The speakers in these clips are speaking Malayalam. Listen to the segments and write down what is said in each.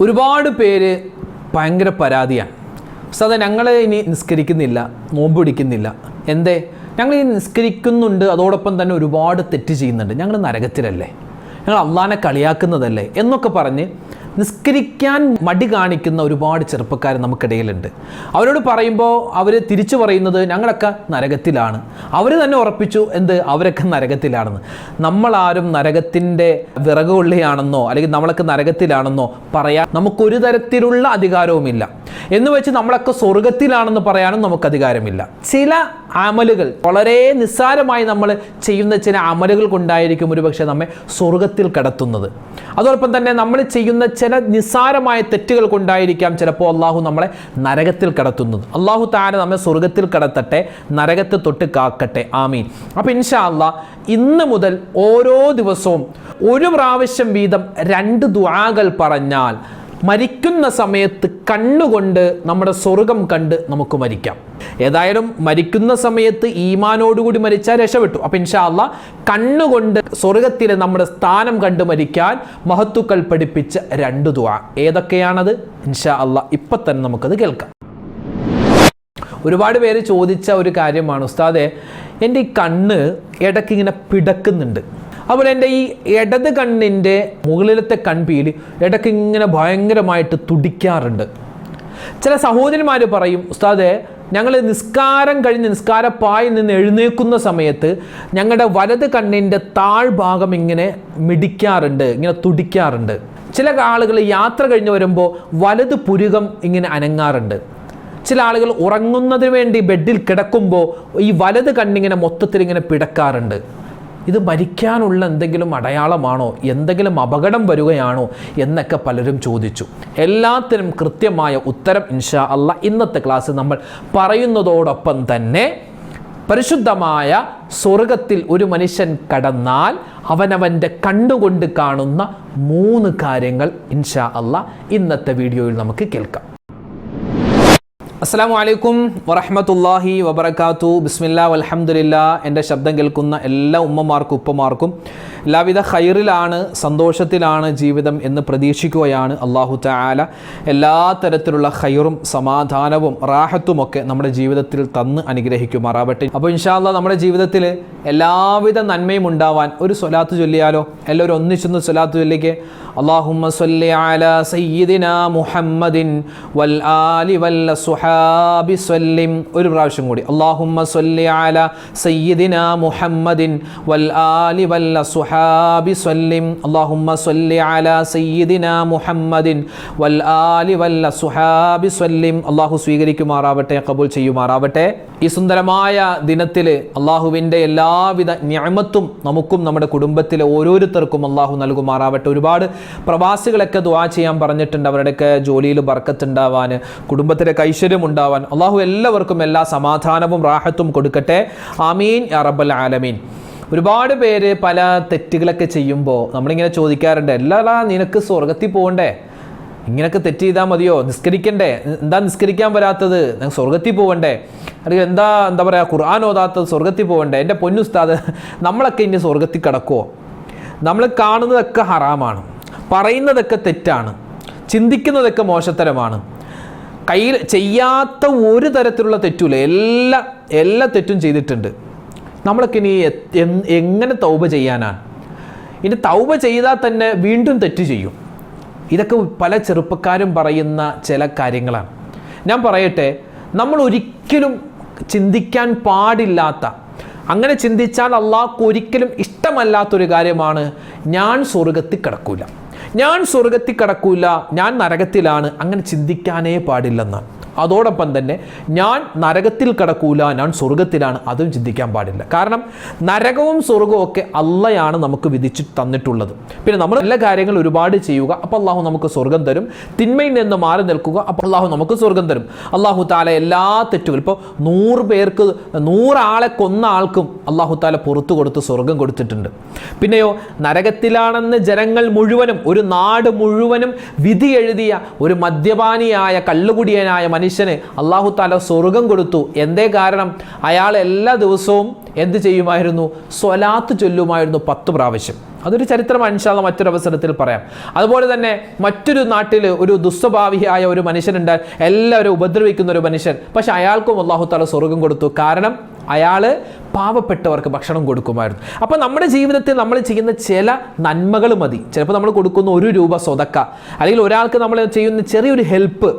ഒരുപാട് പേര് ഭയങ്കര പരാതിയാണ്. സദാ ഞങ്ങൾ ഇനി നിസ്കരിക്കുന്നില്ല, നോമ്പ് പിടിക്കുന്നില്ല. എന്തേ? ഞങ്ങൾ ഈ നിസ്കരിക്കുന്നുണ്ട്, അതോടൊപ്പം തന്നെ ഒരുപാട് തെറ്റ് ചെയ്യുന്നുണ്ട്, ഞങ്ങൾ നരകത്തിലല്ലേ, ഞങ്ങൾ അള്ളാനെ കളിയാക്കുന്നതല്ലേ എന്നൊക്കെ പറഞ്ഞ് നിസ്കരിക്കാൻ മടി കാണിക്കുന്ന ഒരുപാട് ചെറുപ്പക്കാർ നമുക്കിടയിലുണ്ട്. അവരോട് പറയുമ്പോൾ അവർ തിരിച്ചു പറയുന്നത് ഞങ്ങളൊക്കെ നരകത്തിലാണ്. അവർ തന്നെ ഉറപ്പിച്ചു അവരൊക്കെ നരകത്തിലാണെന്ന്. നമ്മളാരും നരകത്തിൻ്റെ വിറകുള്ളിയാണെന്നോ അല്ലെങ്കിൽ നമ്മളൊക്കെ നരകത്തിലാണെന്നോ പറയാൻ നമുക്കൊരു തരത്തിലുള്ള അധികാരവുമില്ല. എന്ന് വെച്ച് നമ്മളൊക്കെ സ്വർഗത്തിലാണെന്ന് പറയാനും നമുക്ക് അധികാരമില്ല. ചില അമലുകൾ വളരെ നിസ്സാരമായി നമ്മൾ ചെയ്യുന്ന ചില അമലുകൾ കൊണ്ടായിരിക്കും ഒരുപക്ഷെ നമ്മെ സ്വർഗത്തിൽ കടത്തുന്നത്. അതോടൊപ്പം തന്നെ നമ്മൾ ചെയ്യുന്ന ചില നിസ്സാരമായ തെറ്റുകൾ കൊണ്ടായിരിക്കാം ചിലപ്പോൾ അള്ളാഹു നമ്മളെ നരകത്തിൽ കടത്തുന്നത്. അള്ളാഹു താര നമ്മെ സ്വർഗത്തിൽ കടത്തട്ടെ, നരകത്തെ തൊട്ട് കാക്കട്ടെ, ആമീൻ. അപ്പോൾ ഇൻഷാ അള്ളാഹ് ഇന്ന് മുതൽ ഓരോ ദിവസവും ഒരു പ്രാവശ്യം വീതം 2 ദുആകൾ പറഞ്ഞാൽ മരിക്കുന്ന സമയത്ത് കണ്ണുകൊണ്ട് നമ്മുടെ സ്വർഗം കണ്ട് നമുക്ക് മരിക്കാം. ഏതായാലും മരിക്കുന്ന സമയത്ത് ഈമാനോടുകൂടി മരിച്ചാൽ രക്ഷപ്പെട്ടു. അപ്പം ഇൻഷാ അള്ളാഹ് കണ്ണുകൊണ്ട് സ്വർഗത്തിലെ നമ്മുടെ സ്ഥാനം കണ്ട് മരിക്കാൻ മഹത്തുക്കൾ പഠിപ്പിച്ച 2 ദുആ ഏതൊക്കെയാണത്? ഇൻഷാ അള്ളാഹ് ഇപ്പം തന്നെ നമുക്കത് കേൾക്കാം. ഒരുപാട് പേര് ചോദിച്ച ഒരു കാര്യമാണ്, ഉസ്താദെ എൻ്റെ ഈ കണ്ണ് ഇടയ്ക്കിങ്ങനെ പിടക്കുന്നുണ്ട്, അതുപോലെ എൻ്റെ ഈ ഇടത് കണ്ണിൻ്റെ മുകളിലത്തെ കൺപീലി ഇടയ്ക്ക് ഇങ്ങനെ ഭയങ്കരമായിട്ട് തുടിക്കാറുണ്ട്. ചില സഹോദരിമാർ പറയും, ഉസ്താദെ ഞങ്ങൾ നിസ്കാരം കഴിഞ്ഞ് നിസ്കാരപ്പായിൽ നിന്ന് എഴുന്നേൽക്കുന്ന സമയത്ത് ഞങ്ങളുടെ വലത് കണ്ണിൻ്റെ താഴ്ഭാഗം ഇങ്ങനെ മിടിക്കാറുണ്ട്, ഇങ്ങനെ തുടിക്കാറുണ്ട്. ചില ആളുകൾ യാത്ര കഴിഞ്ഞ് വരുമ്പോൾ വലത് പുരുകം ഇങ്ങനെ അനങ്ങാറുണ്ട്. ചില ആളുകൾ ഉറങ്ങുന്നതിന് വേണ്ടി ബെഡിൽ കിടക്കുമ്പോൾ ഈ വലത് കണ്ണിങ്ങനെ മൊത്തത്തിൽ ഇങ്ങനെ പിടക്കാറുണ്ട്. ഇത് മരിക്കാനുള്ള എന്തെങ്കിലും അടയാളമാണോ, എന്തെങ്കിലും അപകടം വരികയാണോ എന്നൊക്കെ പലരും ചോദിച്ചു. എല്ലാത്തിനും കൃത്യമായ ഉത്തരം ഇൻഷാ അള്ളാഹ് ഇന്നത്തെ ക്ലാസ്സിൽ നമ്മൾ പറയുന്നതോടൊപ്പം തന്നെ പരിശുദ്ധമായ സ്വർഗത്തിൽ ഒരു മനുഷ്യൻ കടന്നാൽ അവനവൻ്റെ കണ്ണുകൊണ്ട് കാണുന്ന 3 കാര്യങ്ങൾ ഇൻഷാ അള്ളാഹ് ഇന്നത്തെ വീഡിയോയിൽ നമുക്ക് കേൾക്കാം. അസ്സലാമു അലൈക്കും വറഹ്മത്തുള്ളാഹി വബറകാത്തു. ബിസ്മില്ലാ വൽഹംദുലില്ലാ. എൻ്റെ ശബ്ദം കേൾക്കുന്ന എല്ലാ ഉമ്മമാർക്കും ഉപ്പമാർക്കും എല്ലാവിധ ഖൈറിലാണ്, സന്തോഷത്തിലാണ് ജീവിതം എന്ന് പ്രതീക്ഷിക്കുകയാണ്. അല്ലാഹു തആല എല്ലാ തരത്തിലുള്ള ഖൈറും സമാധാനവും റാഹത്തുമൊക്കെ നമ്മുടെ ജീവിതത്തിൽ തന്ന് അനുഗ്രഹിക്കുമാറാവട്ടെ. അപ്പോൾ ഇൻഷാ അല്ലാഹ് നമ്മുടെ ജീവിതത്തിൽ എല്ലാവിധ നന്മയും ഉണ്ടാവാൻ ഒരു സ്വലാത്ത് ചൊല്ലിയാലോ? എല്ലാവരും ഒന്നിച്ചൊന്ന് സ്വലാത്ത് ചൊല്ലിക്കേ. അല്ലാഹുമ്മ സ്വല്ലി അലാ സയ്യിദിനാ മുഹമ്മദിൻ വൽ ആലി വൽ സ്വഹാബി സ്വല്ലിം. ഒരു പ്രാവശ്യം കൂടി. അല്ലാഹുമ്മ സ്വല്ലി അലാ സയ്യിദിനാ മുഹമ്മദിൻ വൽ ആലി വൽ സ്വഹാബി സ്വല്ലിം. അല്ലാഹുമ്മ സ്വല്ലി അലാ സയ്യിദിനാ മുഹമ്മദിൻ വൽ ആലി വൽ സ്വഹാബി സ്വല്ലിം. അല്ലാഹു സ്വീകരിക്കുമാറാവട്ടെ, ഖബൂൽ ചെയ്യുമാറാവട്ടെ. ഈ സുന്ദരമായ ദിനത്തിൽ അള്ളാഹുവിൻ്റെ എല്ലാവിധ നിഅമത്തും നമുക്കും നമ്മുടെ കുടുംബത്തിലെ ഓരോരുത്തർക്കും അള്ളാഹു നൽകുമാറാവട്ടെ. ഒരുപാട് പ്രവാസികളൊക്കെ ദുആ ചെയ്യാൻ പറഞ്ഞിട്ടുണ്ട്, അവരുടെയൊക്കെ ജോലിയിൽ ബർക്കത്തുണ്ടാവാൻ, കുടുംബത്തിലെ ഐശ്വര്യം ഉണ്ടാവാൻ. അള്ളാഹു എല്ലാവർക്കും എല്ലാ സമാധാനവും റാഹത്തും കൊടുക്കട്ടെ, ആമീൻ യാ റബ്ബൽ ആലമീൻ. ഒരുപാട് പേര് പല തെറ്റുകളൊക്കെ ചെയ്യുമ്പോൾ നമ്മളിങ്ങനെ ചോദിക്കാറുണ്ട്, എല്ലാ നിനക്ക് സ്വർഗത്തിൽ പോകണ്ടേ, ഇങ്ങനെയൊക്കെ തെറ്റ് ചെയ്താൽ മതിയോ, നിസ്കരിക്കണ്ടേ, എന്താ നിസ്കരിക്കാൻ വരാത്തത്, നിങ്ങൾ സ്വർഗത്തിൽ പോകണ്ടേ, അല്ലെങ്കിൽ എന്താ പറയുക, ഖുർആൻ ഓതാത്തത്, സ്വർഗത്തിൽ പോകണ്ടേ. എൻ്റെ പൊന്നുസ്താദ്, നമ്മളൊക്കെ ഇനി സ്വർഗത്തിൽ കിടക്കുമോ? നമ്മൾ കാണുന്നതൊക്കെ ഹറാമാണ്, പറയുന്നതൊക്കെ തെറ്റാണ്, ചിന്തിക്കുന്നതൊക്കെ മോശത്തരമാണ്, കയ്യിൽ ചെയ്യാത്ത ഒരു തരത്തിലുള്ള തെറ്റുമില്ല, എല്ലാ തെറ്റും ചെയ്തിട്ടുണ്ട്. നമ്മളൊക്കെ ഇനി എങ്ങനെ തൗബ ചെയ്യാനാണ്? ഇനി തൗബ ചെയ്താൽ തന്നെ വീണ്ടും തെറ്റ് ചെയ്യും. ഇതൊക്കെ പല ചെറുപ്പക്കാരും പറയുന്ന ചില കാര്യങ്ങളാണ്. ഞാൻ പറയട്ടെ, നമ്മൾ ഒരിക്കലും ചിന്തിക്കാൻ പാടില്ലാത്ത, അങ്ങനെ ചിന്തിച്ചാൽ അള്ളാഹ്ക്ക് ഒരിക്കലും ഇഷ്ടമല്ലാത്തൊരു കാര്യമാണ് ഞാൻ സ്വർഗത്തിൽ കിടക്കൂല, ഞാൻ നരകത്തിലാണ്, അങ്ങനെ ചിന്തിക്കാനേ പാടില്ലെന്ന്. അതോടൊപ്പം തന്നെ ഞാൻ നരകത്തിൽ കിടക്കൂല, ഞാൻ സ്വർഗത്തിലാണ്, അതും ചിന്തിക്കാൻ പാടില്ല. കാരണം നരകവും സ്വർഗവും ഒക്കെ അള്ളയാണ് നമുക്ക് വിധിച്ചു തന്നിട്ടുള്ളത്. പിന്നെ നമ്മൾ എല്ലാ കാര്യങ്ങളും ഒരുപാട് ചെയ്യുക, അപ്പോൾ അള്ളാഹു നമുക്ക് സ്വർഗം തരും. തിന്മയിൽ നിന്ന് മാറി നിൽക്കുക, അപ്പോൾ അള്ളാഹു നമുക്ക് സ്വർഗം തരും. അള്ളാഹു താല എല്ലാ തെറ്റുകളും, ഇപ്പോൾ 100 ആളെ കൊന്ന ആൾക്കും അള്ളാഹു താല പുറത്തു കൊടുത്ത് സ്വർഗം കൊടുത്തിട്ടുണ്ട്. പിന്നെയോ നരകത്തിലാണെന്ന് ജനങ്ങൾ മുഴുവനും, ഒരു നാട് മുഴുവനും വിധി എഴുതിയ ഒരു മദ്യപാനിയായ കള്ളുകുടിയനായ മനുഷ്യന് അല്ലാഹു തആല സ്വർഗം കൊടുത്തു. എന്തേ കാരണം? അയാൾ എല്ലാ ദിവസവും എന്ത് ചെയ്യുമായിരുന്നു? സ്വലാത്ത് ചൊല്ലുമായിരുന്നു 10 പ്രാവശ്യം. അതൊരു ചരിത്രമാണ്, ഇൻഷാ അല്ലാഹ് മറ്റൊരു അവസരത്തിൽ പറയാം. അതുപോലെ തന്നെ മറ്റൊരു നാട്ടിൽ ഒരു ദുസ്വഭാവിയായ ഒരു മനുഷ്യനുണ്ട്, എല്ലാവരും ഉപദ്രവിക്കുന്ന ഒരു മനുഷ്യൻ. പക്ഷെ അയാൾക്കും അല്ലാഹു തആല സ്വർഗം കൊടുത്തു. കാരണം അയാൾ പാവപ്പെട്ടവർക്ക് ഭക്ഷണം കൊടുക്കുമായിരുന്നു. അപ്പോൾ നമ്മുടെ ജീവിതത്തിൽ നമ്മൾ ചെയ്യുന്ന ചില നന്മകൾ മതി. ചിലപ്പോൾ നമ്മൾ കൊടുക്കുന്ന 1 രൂപ സ്വതക്ക, അല്ലെങ്കിൽ ഒരാൾക്ക് നമ്മൾ ചെയ്യുന്ന ചെറിയൊരു ഹെൽപ്പ്,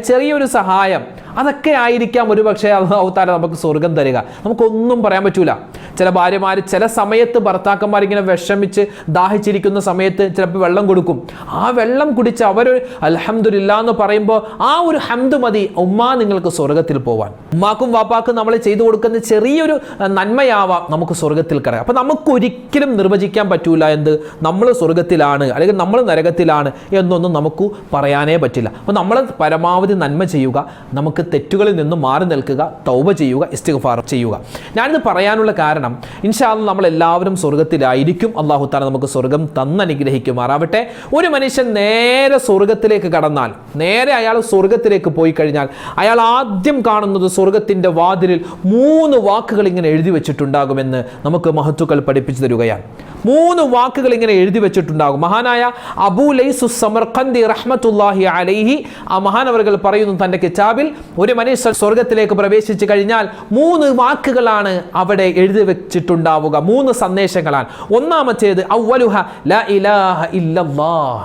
ചെറിയൊരു സഹായം, അതൊക്കെ ആയിരിക്കാം ഒരു പക്ഷേ അല്ലാഹു തആല നമുക്ക് സ്വർഗം തരിക. നമുക്കൊന്നും പറയാൻ പറ്റൂല. ചില ഭാര്യമാർ ചില സമയത്ത് ഭർത്താക്കന്മാരിങ്ങനെ വിഷമിച്ച് ദാഹിച്ചിരിക്കുന്ന സമയത്ത് ചിലപ്പോൾ വെള്ളം കൊടുക്കും. ആ വെള്ളം കുടിച്ച് അവർ അൽഹംദുലില്ലാ എന്ന് പറയുമ്പോൾ ആ ഒരു ഹംദ് മതി ഉമ്മാ നിങ്ങൾക്ക് സ്വർഗത്തിൽ പോവാൻ. ഉമ്മാക്കും വാപ്പാക്കും നമ്മൾ ചെയ്തു കൊടുക്കുന്ന ചെറിയൊരു നന്മയാവാം നമുക്ക് സ്വർഗത്തിൽ കയറാം. അപ്പം നമുക്ക് ഒരിക്കലും നിർവചിക്കാൻ പറ്റൂല എന്ത് നമ്മൾ സ്വർഗത്തിലാണ് അല്ലെങ്കിൽ നമ്മൾ നരകത്തിലാണ് എന്നൊന്നും നമുക്ക് പറയാനേ പറ്റില്ല. അപ്പോൾ നമ്മൾ പരമാവധി നന്മ ചെയ്യുക, നമുക്ക് തെറ്റുകളിൽ നിന്നും മാറി നിൽക്കുക, തൗബ ചെയ്യുക, ഇസ്തിഗ്ഫാർ ചെയ്യുക. ഞാനിത് പറയാനുള്ള കാരണം ഇൻഷാ അല്ലാഹ് നമ്മളെല്ലാവരും സ്വർഗത്തിലായിരിക്കും. അല്ലാഹു തആല നമുക്ക് സ്വർഗം തന്നനുഗ്രഹിക്കുമാറാവട്ടെ. ഒരു മനുഷ്യൻ നേരെ സ്വർഗത്തിലേക്ക് കടന്നാൽ, നേരെ അയാൾ സ്വർഗത്തിലേക്ക് പോയി കഴിഞ്ഞാൽ അയാൾ ആദ്യം കാണുന്നത് സ്വർഗത്തിൻ്റെ വാതിലിൽ 3 വാക്കുകൾ ഇങ്ങനെ എഴുതി വെച്ചിട്ടുണ്ടാകുമെന്ന് നമുക്ക് മഹത്തുക്കൾ പഠിപ്പിച്ചു തരികയാണ്. 3 വാക്കുകൾ ഇങ്ങനെ എഴുതി വെച്ചിട്ടുണ്ടാകും. മഹാനായ അബൂ ലൈസ് സമർഖന്ദി റഹ്മത്തുള്ളാഹി അലൈഹി ആ മഹാനവറുകൾ പറയുന്നു തൻ്റെ കിതാബിൽ, ഒരു മനുഷ്യൻ സ്വർഗത്തിലേക്ക് പ്രവേശിച്ചു കഴിഞ്ഞാൽ 3 വാക്കുകളാണ് അവിടെ എഴുതി വെച്ചിട്ടുണ്ടാവുക. 3 സന്ദേശങ്ങളാണ്. ഒന്നാമത്തേത് അവ്വലുഹ ലാ ഇലാഹ ഇല്ലല്ലാഹ്.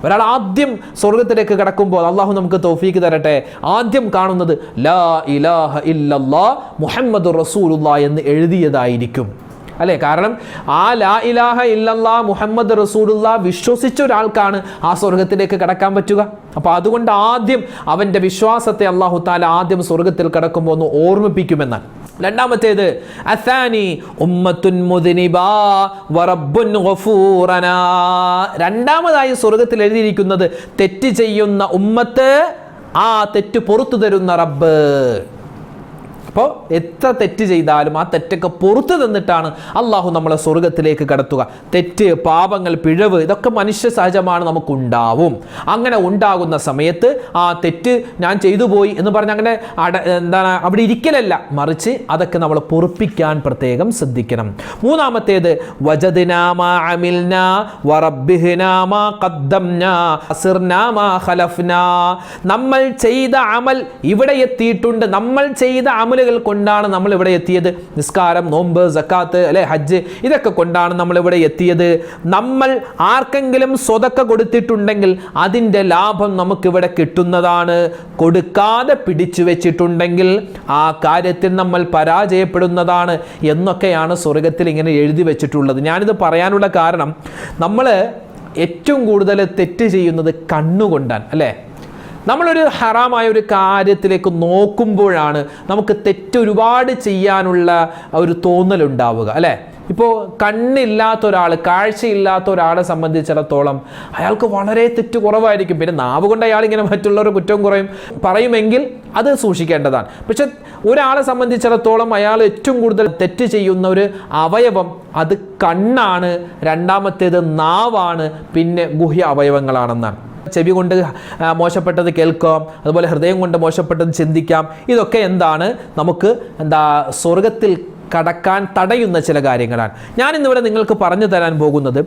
ഒരാൾ ആദ്യം സ്വർഗത്തിലേക്ക് കടക്കുമ്പോൾ അള്ളാഹു നമുക്ക് തൗഫീക്ക് തരട്ടെ, ആദ്യം കാണുന്നത് ലാ ഇലാഹ ഇല്ലല്ലാഹ് മുഹമ്മദുർ റസൂലുള്ളാഹ് എന്ന് എഴുതിയതായിരിക്കും. അല്ലേ? കാരണം ആ ലാ ഇലാഹ ഇല്ലല്ലാഹ് മുഹമ്മദ് റസൂലുള്ളാഹ് വിശ്വസിച്ച ഒരാൾക്കാണ് ആ സ്വർഗത്തിലേക്ക് കടക്കാൻ പറ്റുക. അപ്പോൾ അതുകൊണ്ട് ആദ്യം അവൻ്റെ വിശ്വാസത്തെ അല്ലാഹു തആല ആദ്യം സ്വർഗത്തിൽ കടക്കുമ്പോൾ ഒന്ന് ഓർമ്മിപ്പിക്കുമെന്നാണ്. രണ്ടാമത്തേത് അസാനി ഉമ്മത്തുൻ മുദ്നിബാ വറബ്ബുൻ ഗഫൂറനാ. രണ്ടാമതായി സ്വർഗത്തിൽ എഴുതിയിരിക്കുന്നത് തെറ്റ് ചെയ്യുന്ന ഉമ്മത്ത്, ആ തെറ്റ് പുറത്തു തരുന്ന റബ്ബ്. അപ്പോൾ എത്ര തെറ്റ് ചെയ്താലും ആ തെറ്റൊക്കെ പുറത്തു തന്നിട്ടാണ് അള്ളാഹു നമ്മളെ സ്വർഗത്തിലേക്ക് കടത്തുക. തെറ്റ്, പാപങ്ങൾ, പിഴവ് ഇതൊക്കെ മനുഷ്യ സഹജമാണ്, നമുക്കുണ്ടാവും. അങ്ങനെ ഉണ്ടാകുന്ന സമയത്ത് ആ തെറ്റ് ഞാൻ ചെയ്തു പോയി എന്ന് പറഞ്ഞ് അങ്ങനെ അവിടെ ഇരിക്കലല്ല, മറിച്ച് അതൊക്കെ നമ്മൾ പൊറുപ്പിക്കാൻ പ്രത്യേകം ശ്രദ്ധിക്കണം. മൂന്നാമത്തേത് വജദ്നാ മാ അമിൽനാ വറബ്ബിനാ മാ ഖദ്ദംനാ അസ്ർനാ മാ ഖലഫ്നാ. നമ്മൾ ചെയ്ത അമൽ ഇവിടെ എത്തിയിട്ടുണ്ട്. നമ്മൾ ചെയ്ത അമൽ കൊണ്ടാണ് നമ്മൾ ഇവിടെ എത്തിയത്. നിസ്കാരം, നോമ്പ്, സക്കാത്ത്, അല്ലെ ഹജ്ജ്, ഇതൊക്കെ കൊണ്ടാണ് നമ്മൾ ഇവിടെ എത്തിയത്. നമ്മൾ ആർക്കെങ്കിലും സ്വതക്ക കൊടുത്തിട്ടുണ്ടെങ്കിൽ അതിൻ്റെ ലാഭം നമുക്കിവിടെ കിട്ടുന്നതാണ്. കൊടുക്കാതെ പിടിച്ചു വെച്ചിട്ടുണ്ടെങ്കിൽ ആ കാര്യത്തിൽ നമ്മൾ പരാജയപ്പെടുന്നതാണ് എന്നൊക്കെയാണ് സ്വർഗത്തിൽ ഇങ്ങനെ എഴുതി വെച്ചിട്ടുള്ളത്. ഞാനിത് പറയാനുള്ള കാരണം, നമ്മൾ ഏറ്റവും കൂടുതൽ തെറ്റ് ചെയ്യുന്നത് കണ്ണുകൊണ്ടാണ്. അല്ലേ? നമ്മളൊരു ഹറാമായ ഒരു കാര്യത്തിലേക്ക് നോക്കുമ്പോഴാണ് നമുക്ക് തെറ്റ് ഒരുപാട് ചെയ്യാനുള്ള ഒരു തോന്നലുണ്ടാവുക. അല്ലേ? ഇപ്പോൾ കണ്ണില്ലാത്ത ഒരാൾ, കാഴ്ചയില്ലാത്ത ഒരാളെ സംബന്ധിച്ചിടത്തോളം അയാൾക്ക് വളരെ തെറ്റ് കുറവായിരിക്കും. പിന്നെ നാവ് കൊണ്ട് അയാൾ ഇങ്ങനെ മറ്റുള്ളവരുടെ കുറ്റം പറയുമെങ്കിൽ അത് സൂക്ഷിക്കേണ്ടതാണ്. പക്ഷെ ഒരാളെ സംബന്ധിച്ചിടത്തോളം അയാൾ ഏറ്റവും കൂടുതൽ തെറ്റ് ചെയ്യുന്ന ഒരു അവയവം അത് കണ്ണാണ്, രണ്ടാമത്തേത് നാവാണ്, പിന്നെ ഗുഹ്യ അവയവങ്ങളാണെന്നാണ്. ചെവി കൊണ്ട് മോശപ്പെട്ടത് കേൾക്കാം, അതുപോലെ ഹൃദയം കൊണ്ട് മോശപ്പെട്ടത് ചിന്തിക്കാം. ഇതൊക്കെ എന്താണ്? നമുക്ക് സ്വർഗത്തിൽ കടക്കാൻ തടയുന്ന ചില കാര്യങ്ങളാണ്. ഞാൻ ഇന്നിവിടെ നിങ്ങൾക്ക് പറഞ്ഞു തരാൻ പോകുന്നത്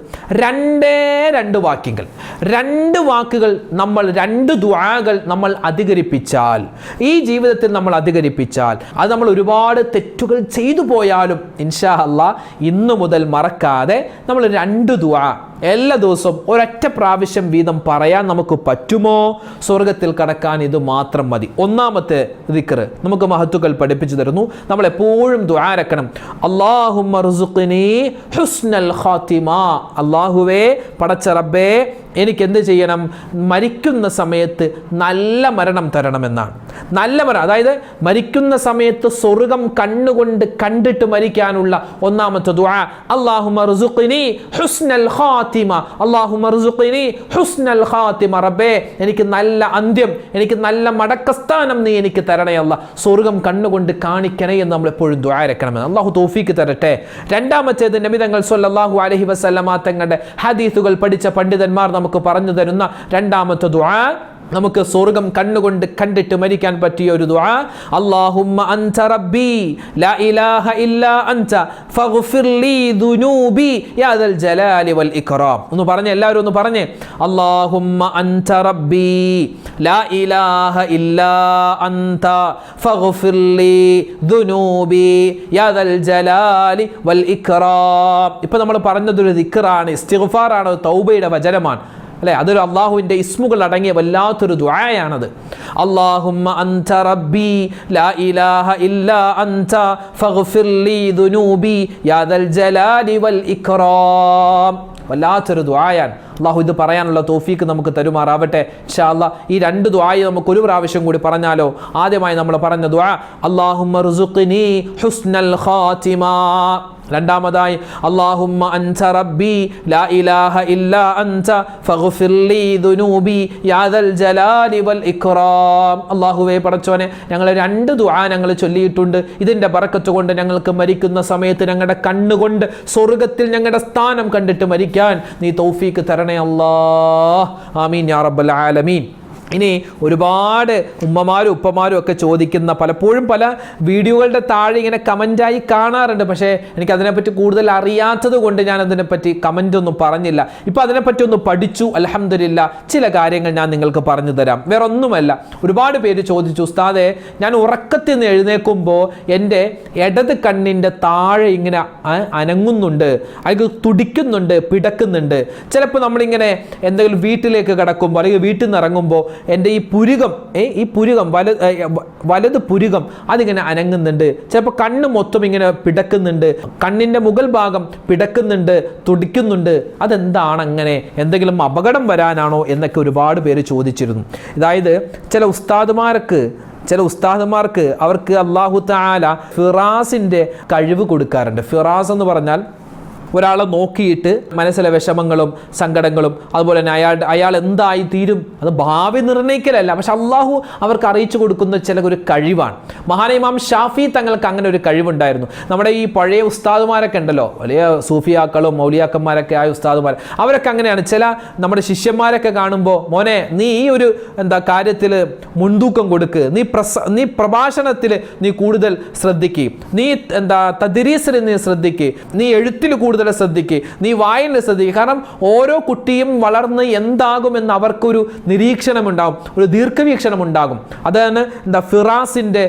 രണ്ട് വാക്യങ്ങൾ, 2 വാക്കുകൾ നമ്മൾ, 2 ദുആകൾ നമ്മൾ അധികരിപ്പിച്ചാൽ, ഈ ജീവിതത്തിൽ നമ്മൾ അധികരിപ്പിച്ചാൽ, അത് നമ്മൾ ഒരുപാട് തെറ്റുകൾ ചെയ്തു പോയാലും ഇൻഷാ അല്ലാഹ് ഇന്നു മുതൽ മറക്കാതെ നമ്മൾ 2 ദുആ എല്ലാ ദിവസവും ഒരൊറ്റ പ്രാവശ്യം വീതം പറയാൻ നമുക്ക് പറ്റുമോ? സ്വർഗത്തിൽ കടക്കാൻ ഇത് മാത്രം മതി. ഒന്നാമത്തെ ദിക്ർ നമുക്ക് മഹത്തുക്കൾ പഠിപ്പിച്ചു തരുന്നു. നമ്മൾ എപ്പോഴും ദുആ രക്കണം. അല്ലാഹുമ്മ ർസുഖ്നി ഹുസ്നൽ ഖാതിമ. അല്ലാഹുവേ, പടച്ച റബ്ബേ, എനിക്ക് എന്ത് ചെയ്യണം? മരിക്കുന്ന സമയത്ത് നല്ല മരണം തരണമെന്നാണ്. നല്ല മരണം, അതായത് മരിക്കുന്ന സമയത്ത് സ്വർഗം കണ്ണുകൊണ്ട് കണ്ടിട്ട് മരിക്കാനുള്ള ഒന്നാമത്തെ ദുആ. അല്ലാഹുമ്മ ർസുഖ്നി ഹുസ്നൽ ഖാതിമ. അല്ലാഹുമ്മ ർസുഖ്നി ഹുസ്നൽ ഖാതിമ. റബ്ബേ, എനിക്ക് നല്ല അന്ത്യം, എനിക്ക് നല്ല മടക്കസ്ഥാനം നീ എനിക്ക് തരണേ അല്ലാഹ്. സ്വർഗം കണ്ണുകൊണ്ട് കാണിക്കണേ എന്ന് നമ്മൾ എപ്പോഴും ദുആ രക്കണമെന്ന്. അല്ലാഹു തൗഫീക്ക് തരട്ടെ. രണ്ടാമത്തേത് നബി തങ്ങൾ സ്വല്ലല്ലാഹു അലൈഹി വസല്ലമ തങ്ങളുടെ ഹദീസുകൾ പഠിച്ച പണ്ഡിതന്മാർ നമുക്ക് പറഞ്ഞു തരുന്ന രണ്ടാമത്തെ ദുആ, നമുക്ക് സ്വർഗ്ഗം കണ്ണുകൊണ്ട് കണ്ടിട്ട് മരിക്കാൻ പറ്റിയ ഒരു ദുആ, അല്ലാഹുമ്മ അൻത റബ്ബി ലാ ഇലാഹ ഇല്ലാ അൻത ഫഗ്ഫിർ ലീ ദുനൂബി യാ ദൽ ജലാലി വൽ ഇക്റാം. ഒന്ന് പറഞ്ഞേ, എല്ലാവരും ഒന്ന് പറഞ്ഞേ, അല്ലാഹുമ്മ അൻത റബ്ബി ലാ ഇലാഹ ഇല്ലാ അൻത ഫഗ്ഫിർ ലീ ദുനൂബി യാ ദൽ ജലാലി വൽ ഇക്റാം. ഇപ്പൊ നമ്മൾ പറഞ്ഞതൊരു ദിക്റാണ്, ഇസ്തിഗ്ഫാറാണ്, തൗബയുടെ വചനമാണ് അല്ലേ? അതൊരു അള്ളാഹുവിൻ്റെ ഇസ്മുകൾ അടങ്ങിയ വല്ലാത്തൊരു ദുആയാണത്. അല്ലാഹുമ്മ അൻത റബ്ബി ലാ ഇലാഹ ഇല്ലാ അൻത ഫഗ്ഫിർ ലീ ദുനൂബി യാ ദൽ ജലാലി വൽ ഇക്റാം. വല്ലാത്തൊരു ദുആയാണ്. അള്ളാഹു ഇത് പറയാനുള്ള തൗഫീക്ക് നമുക്ക് തരുമാറാവട്ടെ ഇൻഷാ അല്ലാഹ്. ഈ രണ്ട് ദുആയും നമുക്ക് ഒരു പ്രാവശ്യം കൂടി പറഞ്ഞാലോ? ആദ്യമായി നമ്മൾ പറഞ്ഞ ദുആ അല്ലാഹുമ്മ ർസുഖ്നി ഹുസ്നൽ ഖാതിമ. രണ്ടാമതായി അല്ലാഹുമ്മ അൻത റബ്ബി ലാ ഇലാഹ ഇല്ലാ അൻത ഫഗ്ഫിർ ലീ ദുനൂബി യാ ദൽ ജലാലി വൽ ഇക്റാം. അല്ലാഹുവേ പടച്ചോനെ, ഞങ്ങൾ രണ്ട് ദുആ ഞങ്ങൾ ചൊല്ലിയിട്ടുണ്ട്. ഇതിൻ്റെ ബറക്കത്ത് കൊണ്ട് ഞങ്ങൾക്ക് മരിക്കുന്ന സമയത്ത് ഞങ്ങളുടെ കണ്ണുകൊണ്ട് സ്വർഗ്ഗത്തിൽ ഞങ്ങളുടെ സ്ഥാനം കണ്ടിട്ട് മരിക്കാൻ നീ തൗഫീക്ക് തരണേ അല്ലാഹ്. ആമീൻ യാ റബ്ബൽ ആലമീൻ. ഇനി ഒരുപാട് ഉമ്മമാരും ഉപ്പമാരും ഒക്കെ ചോദിക്കുന്ന, പലപ്പോഴും പല വീഡിയോകളുടെ താഴെ ഇങ്ങനെ കമൻറ്റായി കാണാറുണ്ട്, പക്ഷേ എനിക്ക് അതിനെപ്പറ്റി കൂടുതൽ അറിയാത്തത് കൊണ്ട് ഞാൻ അതിനെപ്പറ്റി കമൻ്റ് ഒന്നും പറഞ്ഞില്ല. ഇപ്പോൾ അതിനെപ്പറ്റി ഒന്ന് പഠിച്ചു, അൽഹംദുലില്ലാ. ചില കാര്യങ്ങൾ ഞാൻ നിങ്ങൾക്ക് പറഞ്ഞു തരാം. വേറെ ഒന്നുമല്ല, ഒരുപാട് പേര് ചോദിച്ചു, ഉസ്താദേ ഞാൻ ഉറക്കത്തിൽ നിന്ന് എഴുന്നേൽക്കുമ്പോൾ എൻ്റെ ഇടത് കണ്ണിൻ്റെ താഴെ ഇങ്ങനെ അനങ്ങുന്നുണ്ട്, അത് തുടിക്കുന്നുണ്ട്, പിടക്കുന്നുണ്ട്. ചിലപ്പോൾ നമ്മളിങ്ങനെ എന്തെങ്കിലും വീട്ടിലേക്ക് കിടക്കുമ്പോൾ അല്ലെങ്കിൽ വീട്ടിൽ നിന്ന് ഇറങ്ങുമ്പോൾ എൻ്റെ ഈ പുരുകം വലത് പുരുകം അതിങ്ങനെ അനങ്ങുന്നുണ്ട്. ചിലപ്പോൾ കണ്ണ് മൊത്തം ഇങ്ങനെ പിടക്കുന്നുണ്ട്, കണ്ണിൻ്റെ മുകൾ ഭാഗം പിടക്കുന്നുണ്ട്, തുടിക്കുന്നുണ്ട്. അതെന്താണ് അങ്ങനെ? എന്തെങ്കിലും അപകടം വരാനാണോ എന്നൊക്കെ ഒരുപാട് പേര് ചോദിച്ചിരുന്നു. അതായത് ചില ഉസ്താദുമാർക്ക് അവർക്ക് അല്ലാഹു തആല ഫിറാസിൻ്റെ കഴിവ് കൊടുക്കാറുണ്ട്. ഫിറാസ് എന്ന് പറഞ്ഞാൽ ഒരാളെ നോക്കിയിട്ട് മനസ്സിലെ വിഷമങ്ങളും സങ്കടങ്ങളും അതുപോലെ തന്നെ അയാൾ എന്തായി തീരും അത് ഭാവി നിർണ്ണയിക്കലല്ല, പക്ഷെ അള്ളാഹു അവർക്ക് അറിയിച്ചു കൊടുക്കുന്ന ചില ഒരു കഴിവാണ്. മഹാനായ ഇമാം ഷാഫി തങ്ങൾക്ക് അങ്ങനെ ഒരു കഴിവുണ്ടായിരുന്നു. നമ്മുടെ ഈ പഴയ ഉസ്താദുമാരൊക്കെ ഉണ്ടല്ലോ, വലിയ സൂഫിയാക്കളും മൗലിയാക്കന്മാരൊക്കെ ആയ ഉസ്താദുമാർ, അവരൊക്കെ അങ്ങനെയാണ്. ചില നമ്മുടെ ശിഷ്യന്മാരൊക്കെ കാണുമ്പോൾ, മോനെ നീ ഈ ഒരു കാര്യത്തിൽ മുൻതൂക്കം കൊടുക്ക്, നീ പ്രഭാഷണത്തിൽ നീ കൂടുതൽ ശ്രദ്ധിക്കുക, നീ തദ്രീസിൽ നീ ശ്രദ്ധിക്കുക, നീ എഴുത്തിൽ കൂടുതൽ ശ്രദ്ധിക്കുക, നീ വായന ശ്രദ്ധിക്കുക. കാരണം ഓരോ കുട്ടിയും വളർന്ന് എന്താകുമെന്ന് അവർക്കൊരു നിരീക്ഷണം ഉണ്ടാകും, ഒരു ദീർഘവീക്ഷണം ഉണ്ടാകും. അതാണ് ഫിറാസിൻ്റെ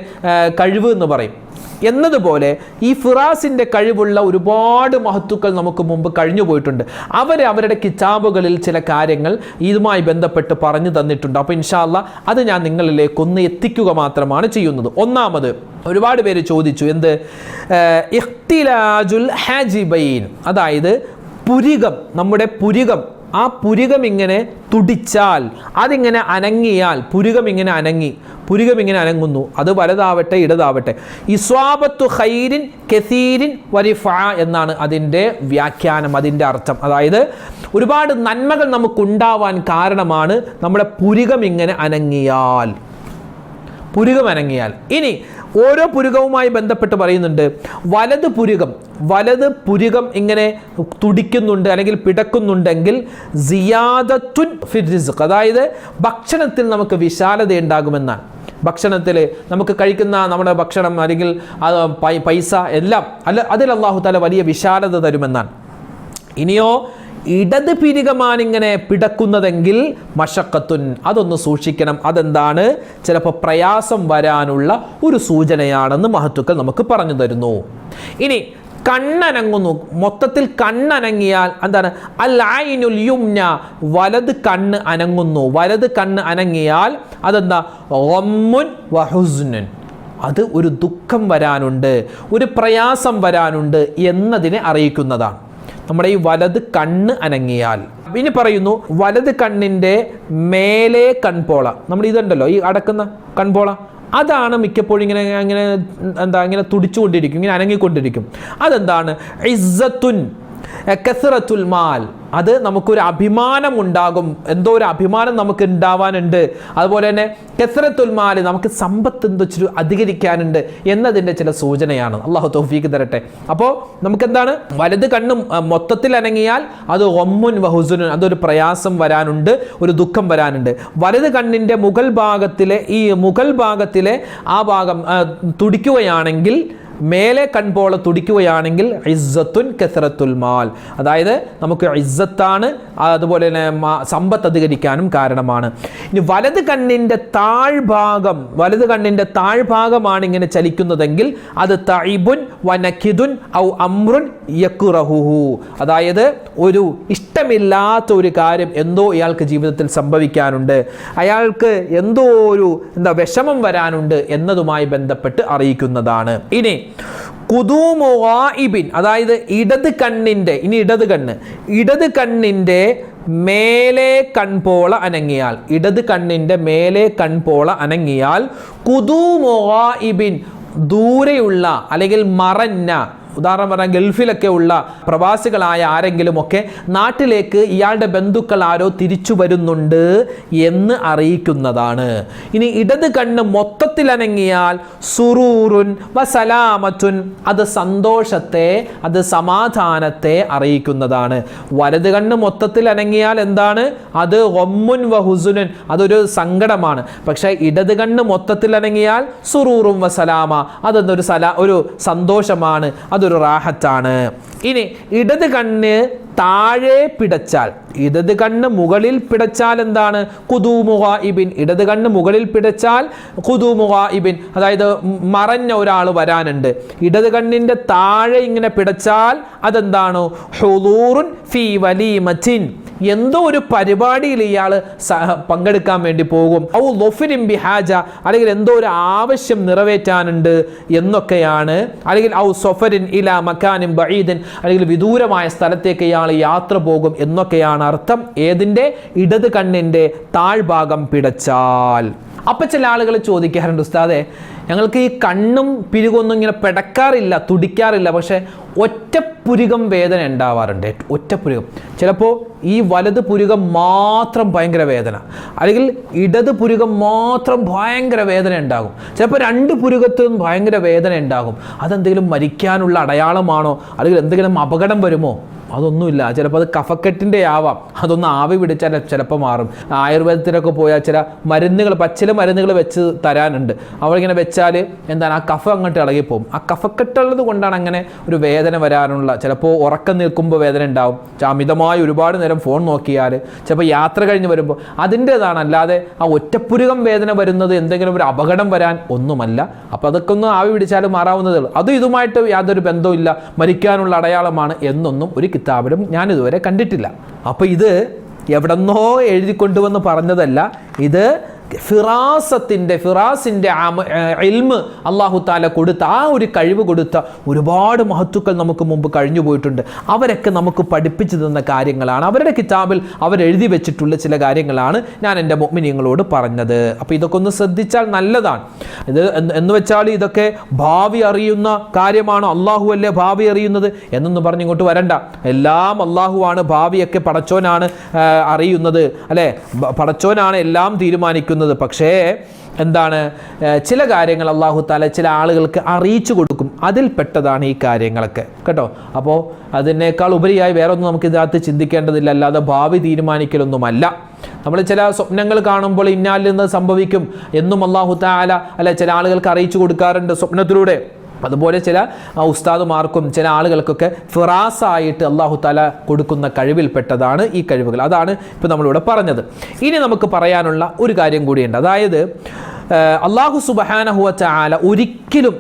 കഴിവ് എന്ന് പറയും. എന്നതുപോലെ ഈ ഫിറാസിൻ്റെ കഴിവുള്ള ഒരുപാട് മഹത്തുക്കൾ നമുക്ക് മുമ്പ് കഴിഞ്ഞു പോയിട്ടുണ്ട്. അവരുടെ കിതാബുകളിൽ ചില കാര്യങ്ങൾ ഇതുമായി ബന്ധപ്പെട്ട് പറഞ്ഞു തന്നിട്ടുണ്ട്. അപ്പോൾ ഇൻഷാ അല്ലാഹ് അത് ഞാൻ നിങ്ങളിലേക്ക് ഒന്ന് എത്തിക്കുക മാത്രമാണ് ചെയ്യുന്നത്. ഒന്നാമത്, ഒരുപാട് പേര് ചോദിച്ചു, എന്ത്? ഇഖ്തിലാജുൽ ഹാജിബൈൻ, അതായത് പുരികം, നമ്മുടെ പുരികം, ആ പുരികം ഇങ്ങനെ തുടിച്ചാൽ, അതിങ്ങനെ അനങ്ങിയാൽ, പുരികം ഇങ്ങനെ അനങ്ങുന്നു, അത് വലതാവട്ടെ ഇടതാവട്ടെ. ഇസ്വാബത്തു ഖൈരിൻ കസീരിൻ വരിഫഅ എന്നാണ് അതിൻ്റെ വ്യാഖ്യാനം, അതിൻ്റെ അർത്ഥം. അതായത് ഒരുപാട് നന്മകൾ നമുക്കുണ്ടാവാൻ കാരണമാണ് നമ്മുടെ പുരികം ഇങ്ങനെ അനങ്ങിയാൽ. ഇനി ഓരോ പുരുകവുമായി ബന്ധപ്പെട്ട് പറയുന്നുണ്ട്, വലത് പുരുകം ഇങ്ങനെ തുടിക്കുന്നുണ്ട് അല്ലെങ്കിൽ പിടക്കുന്നുണ്ടെങ്കിൽ സിയാദത്തുൻ ഫിർ റിസ്ഖ്, അതായത് ഭക്ഷണത്തിൽ നമുക്ക് വിശാലത ഉണ്ടാകുമെന്നാണ്. ഭക്ഷണത്തിൽ നമുക്ക് കഴിക്കുന്ന നമ്മുടെ ഭക്ഷണം അല്ലെങ്കിൽ പൈസ എല്ലാം അതിൽ അല്ലാഹു തആല വലിയ വിശാലത തരുമെന്നാണ്. ഇനിയോ ഇടത് പിരികമാണിങ്ങനെ പിടക്കുന്നതെങ്കിൽ മശക്കത്തുൻ, അതൊന്ന് സൂക്ഷിക്കണം. അതെന്താണ്? ചിലപ്പോൾ പ്രയാസം വരാനുള്ള ഒരു സൂചനയാണെന്ന് മഹത്തുക്കൾ നമുക്ക് പറഞ്ഞു തരുന്നു. ഇനി കണ്ണനങ്ങുന്നു, മൊത്തത്തിൽ കണ്ണനങ്ങിയാൽ എന്താണ്? അൽ ഐനുൽ യുംന, വലത് കണ്ണ് അനങ്ങിയാൽ അതെന്താ? ഗമ്മുൻ വഹുസ്നുൻ, അത് ഒരു ദുഃഖം വരാനുണ്ട്, ഒരു പ്രയാസം വരാനുണ്ട് എന്നതിനെ അറിയിക്കുന്നതാണ്. നമ്മുടെ ഈ വലത് കണ്ണ് അനങ്ങിയാൽ. ഇനി പറയുന്നു, വലത് കണ്ണിൻ്റെ മേലെ കൺപോള, നമ്മൾ ഇതുണ്ടല്ലോ ഈ അടക്കുന്ന കൺപോള, അതാണ് മിക്കപ്പോഴും ഇങ്ങനെ തുടിച്ചുകൊണ്ടിരിക്കും, ഇങ്ങനെ അനങ്ങിക്കൊണ്ടിരിക്കും. അതെന്താണ്? ഇസ്സത്തുൻ, കസ്റത്തുൽ മാൽ, അത് നമുക്കൊരു അഭിമാനം ഉണ്ടാകും, എന്തോ ഒരു അഭിമാനം നമുക്ക് ഉണ്ടാവാനുണ്ട്. അതുപോലെ തന്നെ കസ്റത്തുൽ മാൽ, നമുക്ക് സമ്പത്ത് എന്തോ ഇച്ചിരി അധികരിക്കാനുണ്ട് എന്നതിൻ്റെ ചില സൂചനയാണ്. അള്ളാഹു തൗഫീഖ് തരട്ടെ. അപ്പോൾ നമുക്കെന്താണ്, വലത് കണ്ണ് മൊത്തത്തിൽ അനങ്ങിയാൽ അത് ഗമ്മുൻ വഹുസുനുൻ, അതൊരു പ്രയാസം വരാനുണ്ട്, ഒരു ദുഃഖം വരാനുണ്ട്. വലത് കണ്ണിൻ്റെ മുകൾ ഭാഗത്തിലെ ആ ഭാഗം തുടിക്കുകയാണെങ്കിൽ, മേലെ കൺപോള തുടിക്കുകയാണെങ്കിൽ ഇസ്സത്തുൻ കസറത്തുൽ മാൽ, അതായത് നമുക്ക് ഇസ്സത്താണ്, അതുപോലെ തന്നെ സമ്പത്ത് അധികരിക്കാനും കാരണമാണ്. ഇനി വലത് കണ്ണിൻ്റെ താഴ്ഭാഗമാണ് ഇങ്ങനെ ചലിക്കുന്നതെങ്കിൽ അത് തഇബുൻ വനകിദുൻ ഔ അംറുൻ യക്റഹുഹു, അതായത് ഒരു ഇഷ്ടമില്ലാത്ത ഒരു കാര്യം എന്തോ ഇയാൾക്ക് ജീവിതത്തിൽ സംഭവിക്കാനുണ്ട്, അയാൾക്ക് എന്തോ ഒരു വിഷമം വരാനുണ്ട് എന്നതുമായി ബന്ധപ്പെട്ട് അറിയിക്കുന്നതാണ്. ഇനി ഖുദൂമു ഗായിബിൻ, അതായത് ഇടത് കണ്ണിൻ്റെ മേലെ കൺപോള അനങ്ങിയാൽ ഖുദൂമു ഗായിബിൻ, ദൂരെയുള്ള അല്ലെങ്കിൽ മറഞ്ഞ, ഉദാഹരണം പറഞ്ഞാൽ ഗൾഫിലൊക്കെ ഉള്ള പ്രവാസികളായ ആരെങ്കിലുമൊക്കെ നാട്ടിലേക്ക് ഇയാളുടെ ബന്ധുക്കൾ ആരോ തിരിച്ചു വരുന്നുണ്ട് എന്ന് അറിയിക്കുന്നതാണ്. ഇനി ഇടത് കണ്ണ് മൊത്തത്തിൽ അനങ്ങിയാൽ സുറൂറുൻ വസലാമത്തുൻ, അത് സന്തോഷത്തെ, അത് സമാധാനത്തെ അറിയിക്കുന്നതാണ്. വലത് കണ്ണ് മൊത്തത്തിൽ അനങ്ങിയാൽ എന്താണ്, അത് ഗമ്മുൻ വഹുസുനുൻ, അതൊരു സങ്കടമാണ്. പക്ഷേ ഇടത് കണ്ണ് മൊത്തത്തിൽ അനങ്ങിയാൽ സുറൂറും വസലാമ, അതൊന്നൊരു ഒരു സന്തോഷമാണ്, അതൊരു റാഹത്താണ്. ഇനി ഇടത് കണ്ണ് താഴെ പിടച്ചാൽ, ഇടത് കണ്ണ് മുകളിൽ പിടച്ചാൽ എന്താണ്, ഖുദൂമു ഗായിബിൻ, ഇടത് കണ്ണ് മുകളിൽ പിടച്ചാൽ ഖുദൂമു ഗായിബിൻ, അതായത് മറഞ്ഞ ഒരാൾ വരാനുണ്ട്. ഇടത് കണ്ണിൻ്റെ താഴെ ഇങ്ങനെ പിടച്ചാൽ അതെന്താണ്, ഹുദൂറുൻ ഫീ വലീമത്തിൻ, എന്തോ ഒരു പരിപാടിയിൽ ഇയാൾ പങ്കെടുക്കാൻ വേണ്ടി പോകും. ഔ ലൊഫിരിൻ ബിഹാജ, അല്ലെങ്കിൽ എന്തോ ഒരു ആവശ്യം നിറവേറ്റാനുണ്ട് എന്നൊക്കെയാണ്. അല്ലെങ്കിൽ ഔ സൊഫരിൻ ഇലാ മക്കാനിൻ ബഈദിൻ, അല്ലെങ്കിൽ വിദൂരമായ സ്ഥലത്തേക്ക് ഇയാൾ യാത്ര പോകും എന്നൊക്കെയാണ് അർത്ഥം. ഏതിൻ്റെ, ഇടത് കണ്ണിൻ്റെ താഴ്ഭാഗം പിടച്ചാൽ. അപ്പം ചില ആളുകൾ ചോദിക്കാറുണ്ട്, ഉസ്താദെ ഞങ്ങൾക്ക് ഈ കണ്ണും പിരുകൊന്നും ഇങ്ങനെ പിടക്കാറില്ല, തുടിക്കാറില്ല, പക്ഷേ ഒറ്റപ്പുരുകം വേദന ഉണ്ടാവാറുണ്ട്. ഒറ്റപ്പുരുകം, ചിലപ്പോൾ ഈ വലത് പുരുകം മാത്രം ഭയങ്കര വേദന, അല്ലെങ്കിൽ ഇടത് പുരുകം മാത്രം ഭയങ്കര വേദന ഉണ്ടാകും. ചിലപ്പോൾ രണ്ട് പുരുകത്തും ഭയങ്കര വേദന ഉണ്ടാകും. അതെന്തെങ്കിലും മരിക്കാനുള്ള അടയാളമാണോ, അല്ലെങ്കിൽ എന്തെങ്കിലും അപകടം വരുമോ? അതൊന്നുമില്ല. ചിലപ്പോൾ അത് കഫക്കെട്ടിൻ്റെ ആവാം. അതൊന്ന് ആവി പിടിച്ചാൽ ചിലപ്പോൾ മാറും. ആയുർവേദത്തിലൊക്കെ പോയാൽ ചില മരുന്നുകൾ, പച്ചില മരുന്നുകൾ വെച്ച് തരാനുണ്ട്. അവളിങ്ങനെ വെച്ചാൽ എന്താണ്, ആ കഫം അങ്ങോട്ട് ഇളകിപ്പോവും. ആ കഫക്കെട്ടുള്ളത് കൊണ്ടാണ് അങ്ങനെ ഒരു വേദന വരാനുള്ള. ചിലപ്പോൾ ഉറക്കം നിൽക്കുമ്പോൾ വേദന ഉണ്ടാവും. അമിതമായി ഒരുപാട് നേരം ഫോൺ നോക്കിയാൽ, ചിലപ്പോൾ യാത്ര കഴിഞ്ഞ് വരുമ്പോൾ അതിൻ്റേതാണ്. അല്ലാതെ ആ ഒറ്റപ്പുരുകം വേദന വരുന്നത് എന്തെങ്കിലും ഒരു അപകടം വരാൻ ഒന്നുമല്ല. അപ്പോൾ അതൊക്കെ ഒന്ന് ആവി പിടിച്ചാൽ മാറാവുന്നതേ ഉള്ളൂ. അതും ഇതുമായിട്ട് യാതൊരു ബന്ധവും ഇല്ല, മരിക്കാനുള്ള അടയാളമാണ് എന്നൊന്നും ഒരു കിതാബിലും ഞാനിതുവരെ കണ്ടിട്ടില്ല. അപ്പോൾ ഇത് എവിടെന്നോ എഴുതിക്കൊണ്ടുവന്ന് പറഞ്ഞതല്ല, ഇത് ഫിറാസിൻ്റെ ഇൽമ് അല്ലാഹു തആല കൊടുത്ത, ആ ഒരു കഴിവ് കൊടുത്ത ഒരുപാട് മഹത്തുക്കൾ നമുക്ക് മുമ്പ് കഴിഞ്ഞു പോയിട്ടുണ്ട്. അവരൊക്കെ നമുക്ക് പഠിപ്പിച്ചു തന്ന കാര്യങ്ങളാണ്, അവരുടെ കിതാബിൽ അവരെഴുതി വെച്ചിട്ടുള്ള ചില കാര്യങ്ങളാണ് ഞാൻ എൻ്റെ മുഅ്മിനീങ്ങളോട് പറഞ്ഞത്. അപ്പോൾ ഇതൊക്കെ ഒന്ന് ശ്രദ്ധിച്ചാൽ നല്ലതാണ്. ഇത് എന്ന് വെച്ചാൽ ഇതൊക്കെ ഭാവി അറിയുന്ന കാര്യമാണോ, അള്ളാഹു അല്ലേ ഭാവി അറിയുന്നത് എന്നൊന്നും പറഞ്ഞ് ഇങ്ങോട്ട് വരണ്ട. എല്ലാം അള്ളാഹുവാണ്, ഭാവിയൊക്കെ പടച്ചോനാണ് അറിയുന്നത്, അല്ലേ, പടച്ചോനാണ് എല്ലാം തീരുമാനിക്കുന്നത്. പക്ഷേ എന്താണ്, ചില കാര്യങ്ങൾ അല്ലാഹു തആല ചില ആളുകൾക്ക് അറിയിച്ചു കൊടുക്കും. അതിൽ പെട്ടതാണ് ഈ കാര്യങ്ങളൊക്കെ കേട്ടോ. അപ്പോൾ അതിനേക്കാൾ ഉപരിയായി വേറെ ഒന്നും നമുക്ക് ഇതിനകത്ത് ചിന്തിക്കേണ്ടതില്ല. അല്ലാതെ ഭാവി തീരുമാനിക്കലൊന്നുമല്ല. നമ്മൾ ചില സ്വപ്നങ്ങൾ കാണുമ്പോൾ ഇന്നാലിൽ നിന്ന് സംഭവിക്കും എന്നും അല്ലാഹു തആല ചില ആളുകൾക്ക് അറിയിച്ചു കൊടുക്കാറുണ്ട് സ്വപ്നത്തിലൂടെ. അതുപോലെ ചില ഉസ്താദുമാർക്കും ചില ആളുകൾക്കൊക്കെ ഫിറാസായിട്ട് അല്ലാഹു തആല കൊടുക്കുന്ന കഴിവിൽപ്പെട്ടതാണ് ഈ കഴിവുകൾ. അതാണ് ഇപ്പോൾ നമ്മളിവിടെ പറഞ്ഞത്. ഇനി നമുക്ക് പറയാനുള്ള ഒരു കാര്യം കൂടിയുണ്ട്. അതായത് അല്ലാഹു സുബ്ഹാനഹു വ തആല ഒരിക്കലും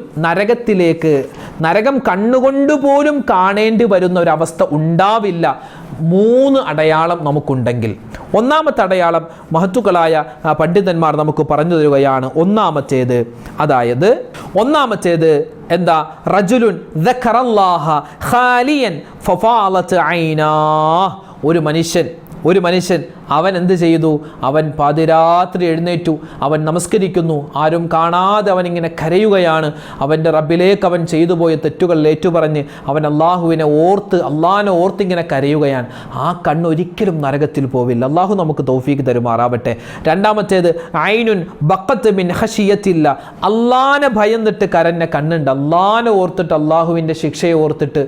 നരകം കണ്ണുകൊണ്ട് പോലും കാണേണ്ടി വരുന്ന ഒരവസ്ഥ ഉണ്ടാവില്ല. 3 അടയാളം നമുക്കുണ്ടെങ്കിൽ. ഒന്നാമത്തെ അടയാളം മഹത്തുക്കളായ പണ്ഡിതന്മാർ നമുക്ക് പറഞ്ഞു തരുകയാണ്. ഒന്നാമത്തേത് എന്താ, റജുലുൻ ദക്കറല്ലാഹ ഖാലിയൻ ഫഫാലത് ഐനാ, ഒരു മനുഷ്യൻ അവൻ എന്ത് ചെയ്തു? അവൻ പാതിരാത്രി എഴുന്നേറ്റു, അവൻ നമസ്കരിക്കുന്നു, ആരും കാണാതെ അവൻ ഇങ്ങനെ കരയുകയാണ്. അവൻ്റെ റബ്ബിലേക്ക് അവൻ ചെയ്തു പോയ തെറ്റുകൾ ഏറ്റുപറഞ്ഞ് അവൻ അള്ളാഹുവിനെ അള്ളാഹിനെ ഓർത്ത് ഇങ്ങനെ കരയുകയാണ്. ആ കണ്ണ് ഒരിക്കലും നരകത്തിൽ പോവില്ല. അള്ളാഹു നമുക്ക് തൗഫീക്ക് തരുമാറാവട്ടെ. രണ്ടാമത്തേത് ഐനുൻ ബഖത്ത് മിൻ ഖശിയത്തില്ല, അള്ളാഹിനെ ഭയന്നിട്ട് കരഞ്ഞ കണ്ണുണ്ട്. അള്ളാഹിനെ ഓർത്തിട്ട്, അള്ളാഹുവിൻ്റെ ശിക്ഷയെ ഓർത്തിട്ട്,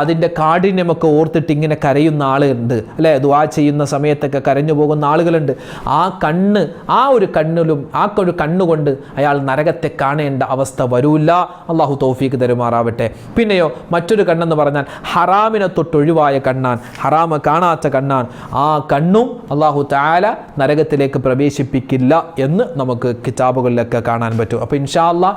അതിൻ്റെ കാഠിന്യമൊക്കെ ഓർത്തിട്ട് ഇങ്ങനെ കരയുന്ന ആളുണ്ട് അല്ലേ? ദുആ ചെയ്യുന്ന സമയത്തൊക്കെ കരഞ്ഞു പോകുന്ന ആളുകളുണ്ട്. ആ ഒരു കണ്ണുകൊണ്ട് അയാൾ നരകത്തെ കാണേണ്ട അവസ്ഥ വരൂല്ല. അള്ളാഹു തൗഫീക്ക് തരുമാറാവട്ടെ. പിന്നെയോ മറ്റൊരു കണ്ണെന്ന് പറഞ്ഞാൽ ഹറാമിനെ തൊട്ടൊഴിവായ കണ്ണാൻ, ഹറാമ കാണാത്ത കണ്ണാൻ. ആ കണ്ണും അള്ളാഹു തആല നരകത്തിലേക്ക് പ്രവേശിപ്പിക്കില്ല എന്ന് നമുക്ക് കിതാബുകളിലൊക്കെ കാണാൻ പറ്റും. അപ്പോൾ ഇൻഷാ അല്ലാഹ്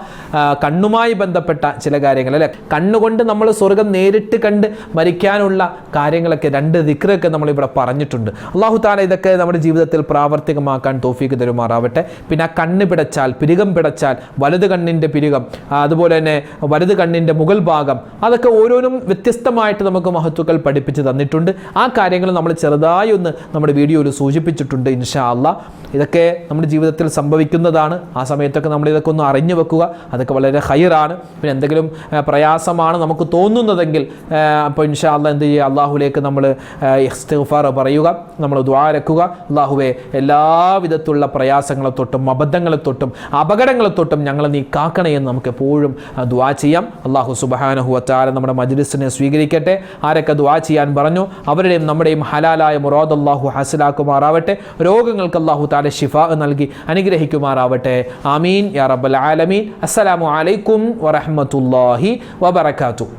കണ്ണുമായി ബന്ധപ്പെട്ട ചില കാര്യങ്ങൾ അല്ലേ, കണ്ണുകൊണ്ട് നമ്മൾ സ്വർഗം നേരിട്ട് കണ്ട് മരിക്കാനുള്ള കാര്യങ്ങളൊക്കെ, 2 ദിക്റൊക്കെ നമ്മളിവിടെ പറഞ്ഞിട്ടുണ്ട്. അള്ളാഹു തആല ഇതൊക്കെ നമ്മുടെ ജീവിതത്തിൽ പ്രാവർത്തികമാക്കാൻ തൗഫീക്ക് തരുമാറാവട്ടെ. പിന്നെ ആ കണ്ണ് പിടച്ചാൽ, പിരികം പിടച്ചാൽ, വലത് കണ്ണിൻ്റെ പിരികം, അതുപോലെ തന്നെ വലത് കണ്ണിൻ്റെ മുകൾ ഭാഗം, അതൊക്കെ ഓരോന്നും വ്യത്യസ്തമായിട്ട് നമുക്ക് മഹത്തുക്കൾ പഠിപ്പിച്ച് തന്നിട്ടുണ്ട്. ആ കാര്യങ്ങൾ നമ്മൾ ചെറുതായി ഒന്ന് നമ്മുടെ വീഡിയോയിൽ സൂചിപ്പിച്ചിട്ടുണ്ട്. ഇൻഷാ അല്ലാഹ് ഇതൊക്കെ നമ്മുടെ ജീവിതത്തിൽ സംഭവിക്കുന്നതാണ്. ആ സമയത്തൊക്കെ നമ്മൾ ഇതൊക്കെ ഒന്ന് അറിഞ്ഞു വെക്കുക, അതൊക്കെ വളരെ ഖൈറാണ്. പിന്നെ എന്തെങ്കിലും പ്രയാസമാണ് നമുക്ക് തോന്നുന്നതെങ്കിൽ അപ്പോൾ ഇൻഷാ അല്ലാഹ് എന്ത് ചെയ്യുക, അള്ളാഹുലേക്ക് നമ്മൾ ഇസ്തിഗ്ഫാർ പറയുക, നമ്മൾ ദുആ രക്കുക. അള്ളാഹുവേ, എല്ലാവിധത്തിലുള്ള പ്രയാസങ്ങളെ തൊട്ടും അബദ്ധങ്ങളെ തൊട്ടും അപകടങ്ങളെ തൊട്ടും ഞങ്ങളെ നീ കാക്കണേ എന്ന് നമുക്ക് എപ്പോഴും ദുആ ചെയ്യാം. അള്ളാഹു സുബ്ഹാനഹു വ തആല നമ്മുടെ മജ്ലിസിനെ സ്വീകരിക്കട്ടെ. ആരൊക്കെ ദുആ ചെയ്യാൻ പറഞ്ഞു അവരുടെയും നമ്മുടെയും ഹലാലായ മുറാദ് അള്ളാഹു ഹാസിലാക്കുമാറാവട്ടെ. രോഗങ്ങൾക്ക് അള്ളാഹു തആല ശിഫാ നൽകി അനുഗ്രഹിക്കുമാറാവട്ടെ. ആമീൻ യാ റബ്ബൽ ആലമീൻ. അസ്സലാമു അലൈക്കും വറഹ്മത്തുള്ളാഹി വബറകാതുഹു.